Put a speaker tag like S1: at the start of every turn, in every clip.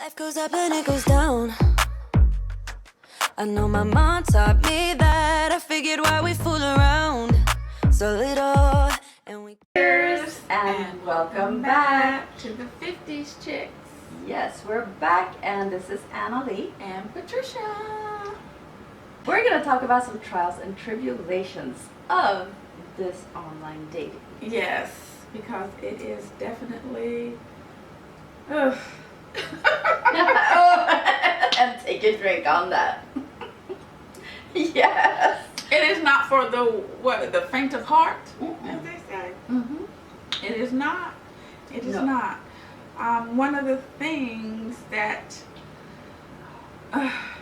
S1: Life goes up and it goes down. I know my mom taught me that. I figured why we fool around so little and we
S2: Cheers and welcome back to the 50s Chicks.
S3: Yes, we're back, and this is Annalie.
S2: And Patricia.
S3: We're going to talk about some trials and tribulations of this online dating.
S2: Yes, because it is definitely...
S3: And take a drink on that. Yes.
S2: It is not for the faint of heart, as they say.
S3: Mm-hmm.
S2: It is not. It is
S3: No.
S2: not. One of the things that...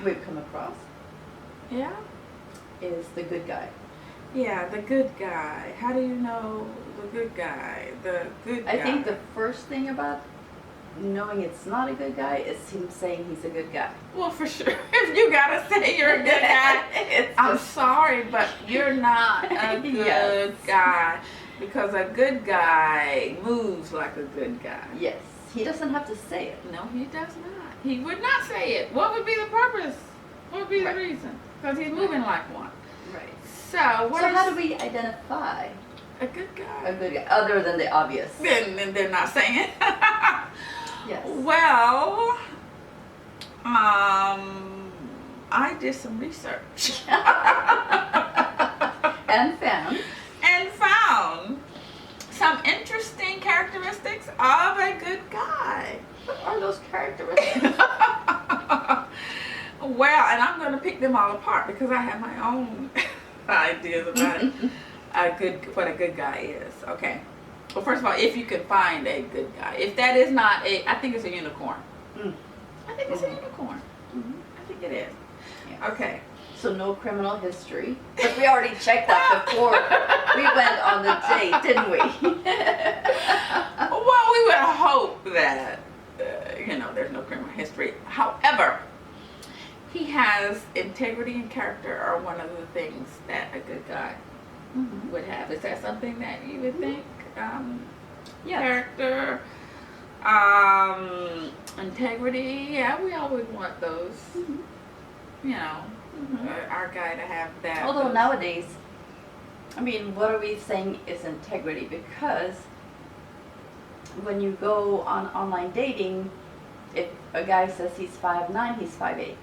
S3: We've come across
S2: yeah?
S3: is the good guy.
S2: Yeah, the good guy. How do you know the good guy? The good guy.
S3: I think the first thing about knowing it's not a good guy is him saying he's a good guy.
S2: Well, for sure. If you gotta say you're a good guy, I'm sorry, but you're not a good
S3: Yes.
S2: guy. Because a good guy moves like a good guy.
S3: Yes, he doesn't have to say it.
S2: No, he does not. He would not say it. What would be the purpose? What would be the reason? Because he's moving like one.
S3: Right.
S2: So,
S3: How do we identify
S2: a good guy?
S3: a good guy, other than the obvious?
S2: Then they're not saying it.
S3: Yes.
S2: Well, I did some research.
S3: And found.
S2: And found some interesting characteristics of a good guy.
S3: What are those characteristics?
S2: Well, and I'm going to pick them all apart because I have my own ideas about it. What a good guy is. Okay. Well, first of all, if you can find a good guy. If that is not I think it's a unicorn.
S3: Mm.
S2: I think it's a unicorn.
S3: Mhm.
S2: I think it is.
S3: Yeah.
S2: Okay.
S3: So no criminal history. But we already checked that before we went on the date, didn't we?
S2: Well, we would hope that, there's no criminal history. However, he has integrity and character are one of the things that a good guy
S3: Mhm.
S2: would have. Is that something that you would think?
S3: Yes.
S2: Character, integrity. Yeah, we always want those.
S3: Mhm.
S2: Our guy to have that.
S3: Although nowadays, what are we saying is integrity? Because when you go on online dating, if a guy says he's 5'9", he's 5'8".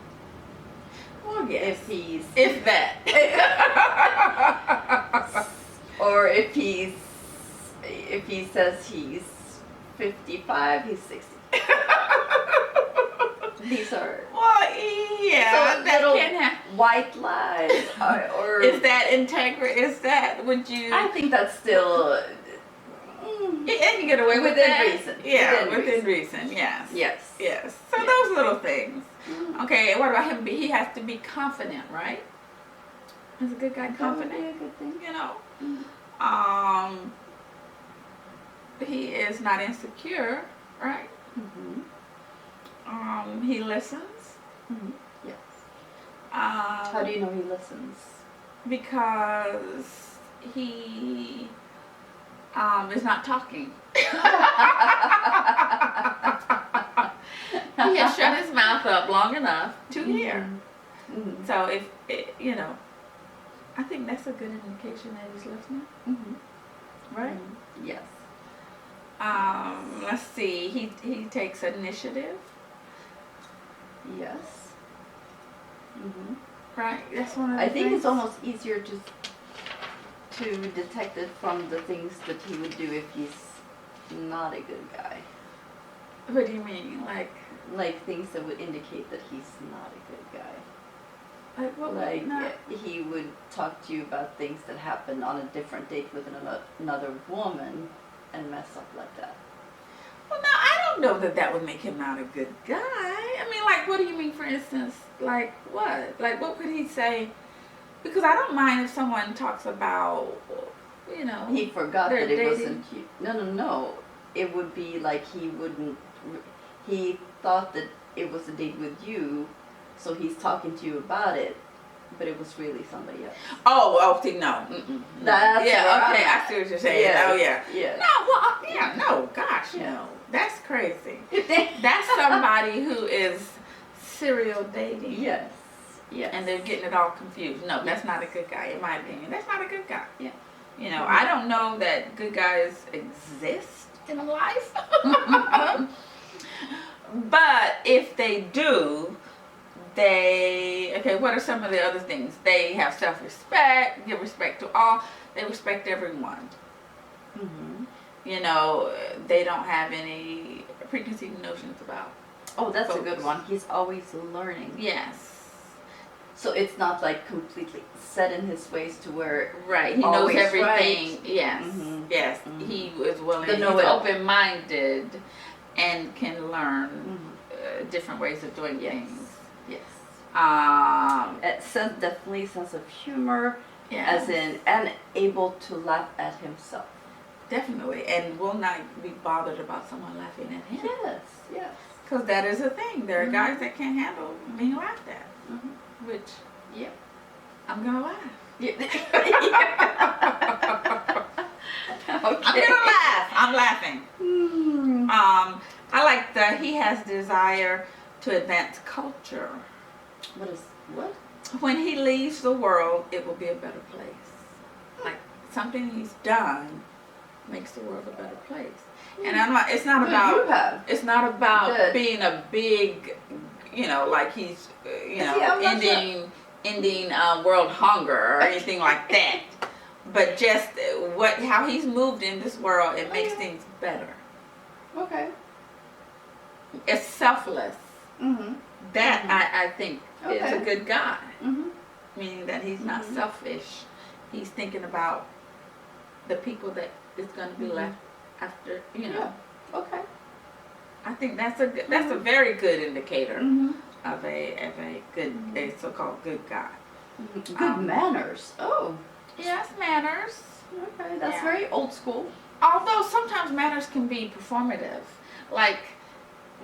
S2: Well, yes.
S3: If
S2: that.
S3: or if he says he's 55, he's 60. These are
S2: Yeah,
S3: so
S2: that
S3: little
S2: can happen.
S3: white lies. Or
S2: Is that integrity? Would you?
S3: I think that's still
S2: They can get away with
S3: within
S2: that.
S3: reason.
S2: Yeah,
S3: Within
S2: within reason. Yes.
S3: Yes.
S2: Yes. So
S3: Yeah.
S2: those little things.
S3: Mm.
S2: Okay. What about him? He has to be confident, right? Is a good guy
S3: That would be
S2: confident?
S3: a good thing.
S2: Mm. He is not insecure, right?
S3: Mm-hmm.
S2: He listens.
S3: Mm-hmm. Yes.
S2: How
S3: How do you know he listens?
S2: Because he is not talking. He has shut his mouth up long enough to hear.
S3: Mm-hmm.
S2: So if I think that's a good indication that he's listening,
S3: Mm-hmm.
S2: right?
S3: Mm-hmm. Yes.
S2: Let's see. He takes initiative,
S3: Yes. Mm-hmm.
S2: right? That's one of the
S3: I think
S2: things.
S3: it's almost easier to detect it from the things that he would do if he's not a good guy.
S2: What do you mean?
S3: Like things that would indicate that he's not a good guy.
S2: Like what?
S3: Like
S2: not?
S3: he would talk to you about things that happened on a different date with another woman and mess up like that.
S2: Well, no, I don't know that would make him not a good guy. What do you mean, for instance? Like what? Like what could he say? Because I don't mind if someone talks about,
S3: He forgot
S2: they're
S3: that it
S2: dating.
S3: wasn't you. No. It would be like he thought that it was a date with you, so he's talking to you about it, but it was really somebody else.
S2: See, no. Mm-mm.
S3: That's
S2: yeah,
S3: where
S2: okay,
S3: I'm
S2: I
S3: at.
S2: see what you're saying.
S3: Yes,
S2: Oh, yeah.
S3: yes.
S2: No, well, no, gosh,
S3: Yes.
S2: no. That's crazy. That's somebody who is serial dating.
S3: Yes. Yes.
S2: And they're getting it all confused. No, that's not a good guy, in my opinion. That's not a good guy.
S3: Yeah.
S2: You know, I don't know that good guys exist in life. But if they do, what are some of the other things? They have self-respect, give respect to all, they respect everyone.
S3: Mm-hmm.
S2: You know, they don't have any preconceived notions about.
S3: Oh, that's
S2: folks.
S3: a good one. He's always learning.
S2: Yes.
S3: So it's not like completely set in his ways to where
S2: Right, he knows
S3: always
S2: everything.
S3: right.
S2: Yes,
S3: Mhm.
S2: yes.
S3: Mhm.
S2: He is willing.
S3: The
S2: He's
S3: know-it-all.
S2: open-minded, and can learn
S3: Mhm.
S2: different ways of doing
S3: Yes.
S2: things.
S3: Yes.
S2: Definitely
S3: Sense of humor,
S2: yes,
S3: as in, and able to laugh at himself.
S2: definitely, and will not be bothered about someone laughing at him.
S3: Yes. Yes.
S2: Because that is a thing. There are
S3: Mhm.
S2: guys that can't handle being laughed at,
S3: Mm-hmm.
S2: which
S3: Yeah.
S2: I'm gonna laugh.
S3: Yeah.
S2: I'm
S3: Okay.
S2: gonna laugh. I'm laughing.
S3: Hmm.
S2: I like that he has desire to advance culture.
S3: What?
S2: When he leaves the world, it will be a better place. Like something he's done makes the world a better place. And I'm not. It's not
S3: Good,
S2: about.
S3: you have.
S2: It's not about
S3: Good.
S2: being a big, like he's, ending world hunger or anything like that. But just how he's moved in this world, it makes things better.
S3: Okay.
S2: It's selfless.
S3: Mm-hmm.
S2: That
S3: Mhm.
S2: I think is a
S3: Okay.
S2: good guy.
S3: Mm-hmm.
S2: Meaning that he's not
S3: Mhm.
S2: selfish. He's thinking about the people that is going to be
S3: Mhm.
S2: left after.
S3: Yeah. Okay.
S2: I think that's a very good indicator
S3: Mm-hmm.
S2: of a so-called good guy.
S3: Good manners. Oh.
S2: Yes, manners.
S3: Okay. That's
S2: Yeah.
S3: very old school.
S2: Although sometimes manners can be performative, like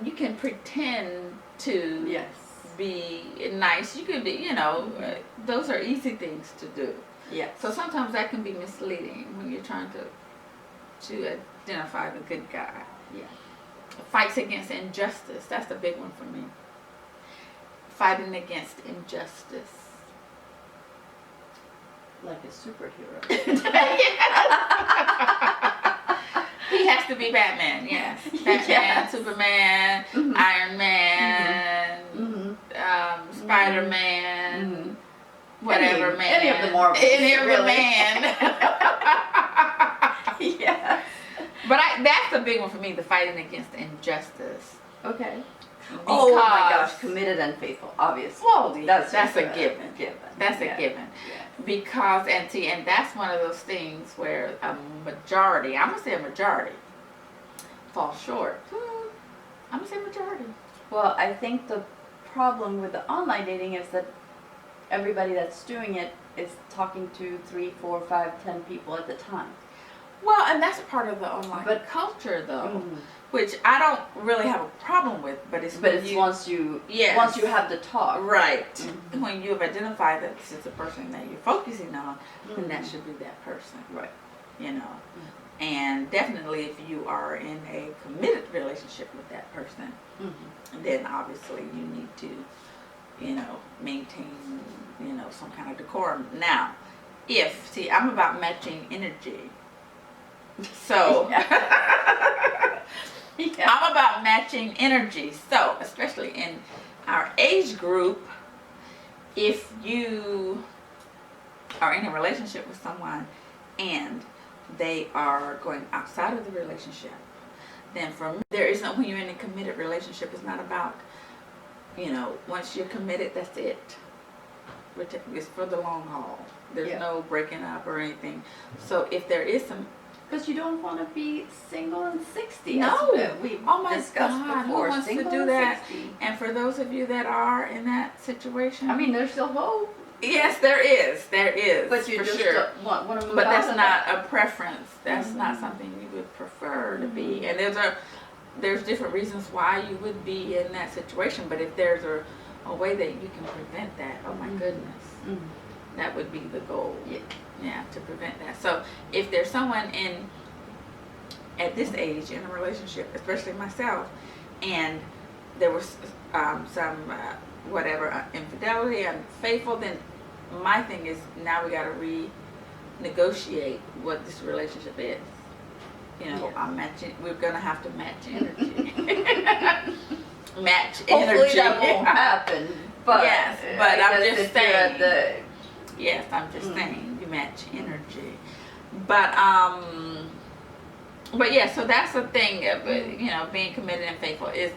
S2: you can pretend to
S3: Yes.
S2: be nice. You could be, those are easy things to do.
S3: Yes.
S2: So sometimes that can be misleading when you're trying to identify the good guy.
S3: Yeah.
S2: Fights against injustice. That's the big one for me. Fighting against injustice.
S3: Like a superhero.
S2: He has to be Batman, yes. Batman,
S3: Yes.
S2: Superman,
S3: Mhm.
S2: Iron Man,
S3: Mm-hmm.
S2: Spider-Man,
S3: Mhm.
S2: whatever man.
S3: Any of the Marvels,
S2: Any of the
S3: really.
S2: man.
S3: Yes.
S2: But that's the big one for me, the fighting against injustice.
S3: Okay.
S2: Because,
S3: Oh my gosh, committed and faithful, obviously.
S2: Well,
S3: That's
S2: that's a
S3: just
S2: given. That's
S3: Yeah.
S2: a given.
S3: Yeah.
S2: Because, and that's one of those things where a majority, I'm going to say a majority, falls short. I'm going to say majority.
S3: Well, I think the problem with the online dating is that everybody that's doing it is talking to 3, 4, 5, 10 people at the time.
S2: Well, and that's part of the online
S3: But-
S2: culture, though,
S3: Mhm.
S2: which I don't really have a problem with, but it's
S3: But
S2: when
S3: it's once you
S2: Yes.
S3: have the talk.
S2: Right.
S3: Mhm.
S2: When you've identified that this is the person that you're focusing on, then that
S3: Mhm.
S2: should be that person.
S3: Right.
S2: And definitely if you are in a committed relationship with that person,
S3: Mhm.
S2: then obviously you need to, maintain, some kind of decorum. Now, I'm about matching energy. So,
S3: Yeah.
S2: I'm about matching energy. So, especially in our age group, if you are in a relationship with someone and they are going outside of the relationship, then for me, when you're in a committed relationship, it's not about, once you're committed, that's it. It's for the long haul. There's
S3: Yeah.
S2: no breaking up or anything. So if there is some,
S3: Because you don't want to be single and 60.
S2: No.
S3: As we
S2: Oh my
S3: discussed
S2: God, who
S3: before.
S2: wants to
S3: Single
S2: do
S3: and
S2: that?
S3: 60.
S2: and for those of you that are in that situation,
S3: I mean, there's still hope.
S2: yes, there is,
S3: But you
S2: for
S3: just
S2: sure.
S3: don't want to move
S2: But
S3: out
S2: that's
S3: of
S2: not
S3: that.
S2: a preference. That's not
S3: Mhm.
S2: something you would prefer to be.
S3: Mhm.
S2: And there's different reasons why you would be in that situation. But if there's a way that you can prevent that, oh my
S3: Mhm.
S2: goodness,
S3: Mhm.
S2: that would be the goal.
S3: Yeah.
S2: Yeah, to prevent that. So if there's someone at this age in a relationship, especially myself, and there was some whatever infidelity, unfaithful, then my thing is now we got to renegotiate what this relationship is. You know,
S3: Yeah.
S2: I'm matching. We're gonna have to match energy. Match
S3: Hopefully
S2: energy.
S3: that won't happen. But
S2: Yes,
S3: I
S2: but I'm
S3: guess
S2: just
S3: if you're at
S2: saying. Yes, I'm just saying you match energy. But yeah, so that's the thing. You know, being committed and faithful is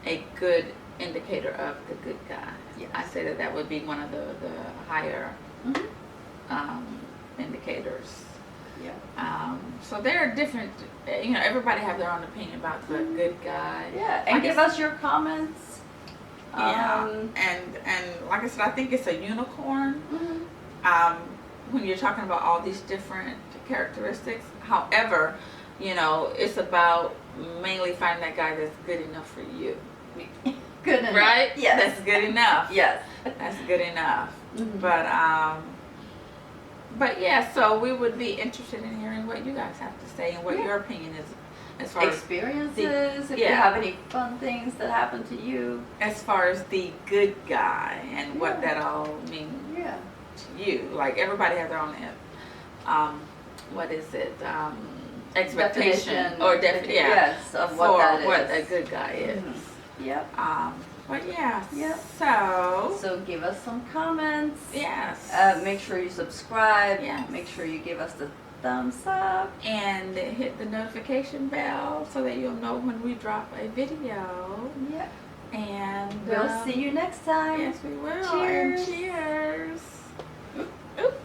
S2: a good indicator of the good guy.
S3: Yes.
S2: I say that would be one of the higher indicators.
S3: Yeah.
S2: So there are different. You know, everybody have their own opinion about the good guy.
S3: Yeah, and give us your comments.
S2: Yeah, and like I said, I think it's a unicorn.
S3: Mhm.
S2: When you're talking about all these different characteristics. However, you know, it's about mainly finding that guy that's good enough for you.
S3: Good enough.
S2: Right?
S3: Yes.
S2: That's good enough.
S3: Yes.
S2: That's good enough.
S3: Mhm.
S2: But yeah, so we would be interested in hearing what you guys have to say and what
S3: Yeah.
S2: your opinion is as far
S3: Experiences, if you
S2: yeah.
S3: have any fun things that happen to you.
S2: as the good guy and what
S3: Yeah.
S2: that all means
S3: Yeah.
S2: to you. Like everybody has their own what is it? Expectation
S3: Definition.
S2: or
S3: Yes, of
S2: for
S3: what that is.
S2: what a good guy is.
S3: Mhm. Yep.
S2: But yeah.
S3: Yep.
S2: So
S3: So give us some comments.
S2: yes.
S3: Make sure you subscribe.
S2: Yes.
S3: Make sure you give us the thumbs up.
S2: And hit the notification bell so that you'll know when we drop a video.
S3: Yep.
S2: And
S3: We'll see you next time.
S2: Yes, we will.
S3: Cheers.
S2: And cheers. Oop.